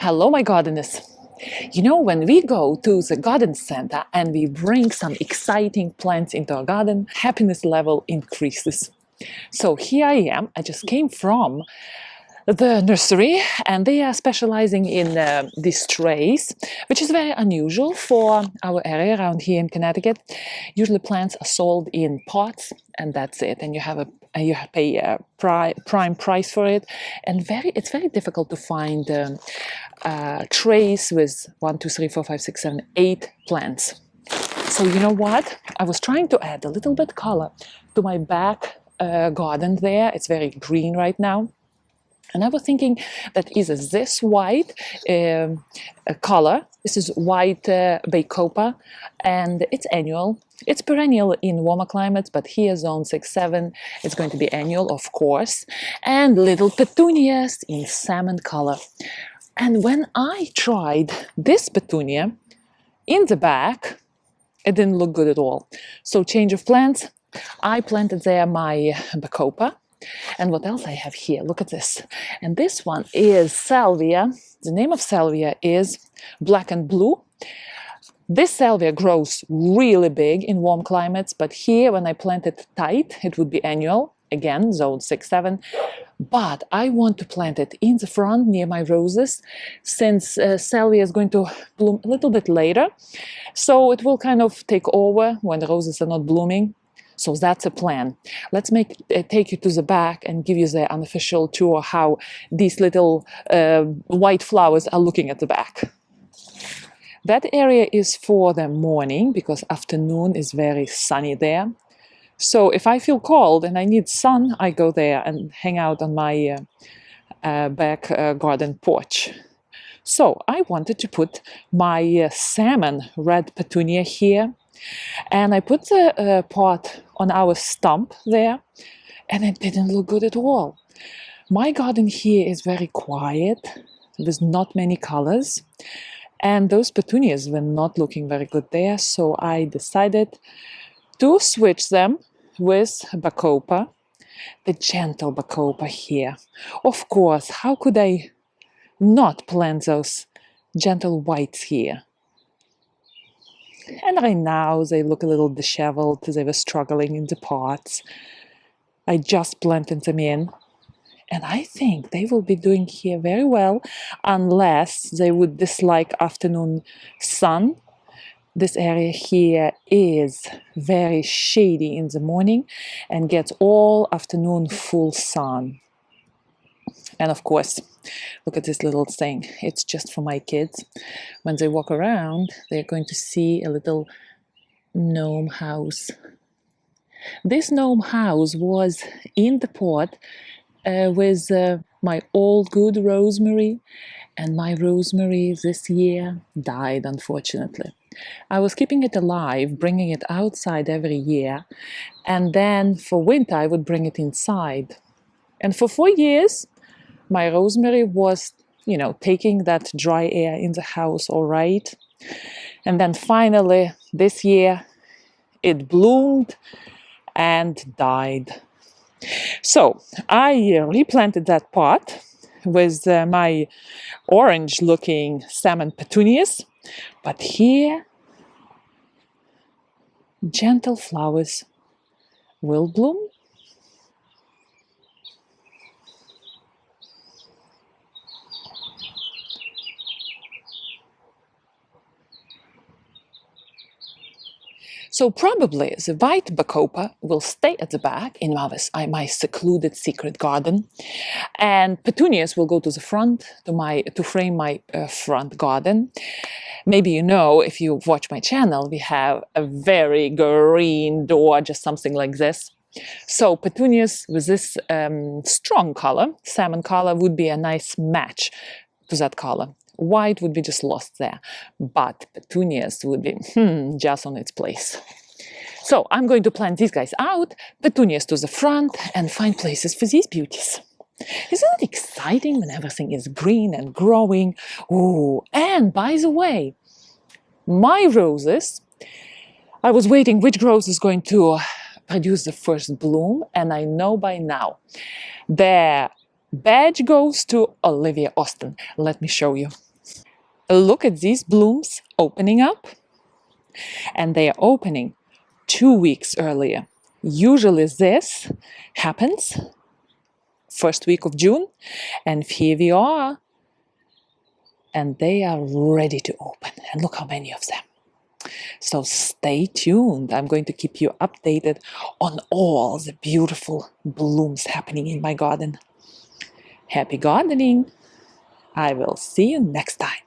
Hello, my gardeners. You know, when we go to the garden center and we bring some exciting plants into our garden, happiness level increases. So here I am. I just came from the nursery and they are specializing in these trays, which is very unusual for our area around here in Connecticut. Usually plants are sold in pots and that's it, and you pay a prime price for it, and it's very difficult to find trays with 1, 2, 3, 4, 5, 6, 7, 8 plants. So you know what? I was trying to add a little bit color to my back garden there. It's very green right now. And I was thinking that either this white color, this is white Bacopa, and it's annual. It's perennial in warmer climates, but here, zone 6, 7, it's going to be annual, of course. And little petunias in salmon color. And when I tried this petunia in the back, it didn't look good at all. So change of plants, I planted there my Bacopa. And what else I have here? Look at this. And this one is salvia. The name of salvia is black and blue. This salvia grows really big in warm climates, but here when I plant it tight, it would be annual. Again, zone 6, 7. But I want to plant it in the front near my roses, since salvia is going to bloom a little bit later. So it will kind of take over when the roses are not blooming. So that's a plan. Let's take you to the back and give you the unofficial tour how these little white flowers are looking at the back. That area is for the morning because afternoon is very sunny there. So if I feel cold and I need sun, I go there and hang out on my back garden porch. So I wanted to put my salmon red petunia here. And I put the pot on our stump there, and it didn't look good at all. My garden here is very quiet. There's not many colors. And those petunias were not looking very good there. So I decided to switch them with Bacopa, the gentle Bacopa here. Of course, how could I not plant those gentle whites here? And right now they look a little disheveled. They were struggling in the pots. I just planted them in. And I think they will be doing here very well unless they would dislike afternoon sun. This area here is very shady in the morning and gets all afternoon full sun. And of course, look at this little thing. It's just for my kids. When they walk around, they're going to see a little gnome house. This gnome house was in the pot with my old good rosemary. And my rosemary this year died, unfortunately. I was keeping it alive, bringing it outside every year. And then for winter, I would bring it inside. And for 4 years, my rosemary was, taking that dry air in the house all right. And then finally, this year, it bloomed and died. So I replanted that pot with my orange-looking salmon petunias. But here, gentle flowers will bloom. So probably the white Bacopa will stay at the back in my secluded secret garden, and petunias will go to the front to frame my front garden. Maybe you know, if you watch my channel, we have a very green door, just something like this. So petunias with this strong color, salmon color, would be a nice match to that color. White would be just lost there, but petunias would be just on its place. So I'm going to plant these guys out, petunias to the front, and find places for these beauties. Isn't it exciting when everything is green and growing? Oh, and by the way, my roses, I was waiting which rose is going to produce the first bloom, and I know by now. Their badge goes to Olivia Austin. Let me show you. Look at these blooms opening up, and they are opening 2 weeks earlier. Usually this happens first week of June, and here we are, and they are ready to open. And look how many of them. So stay tuned. I'm going to keep you updated on all the beautiful blooms happening in my garden. Happy gardening. I will see you next time.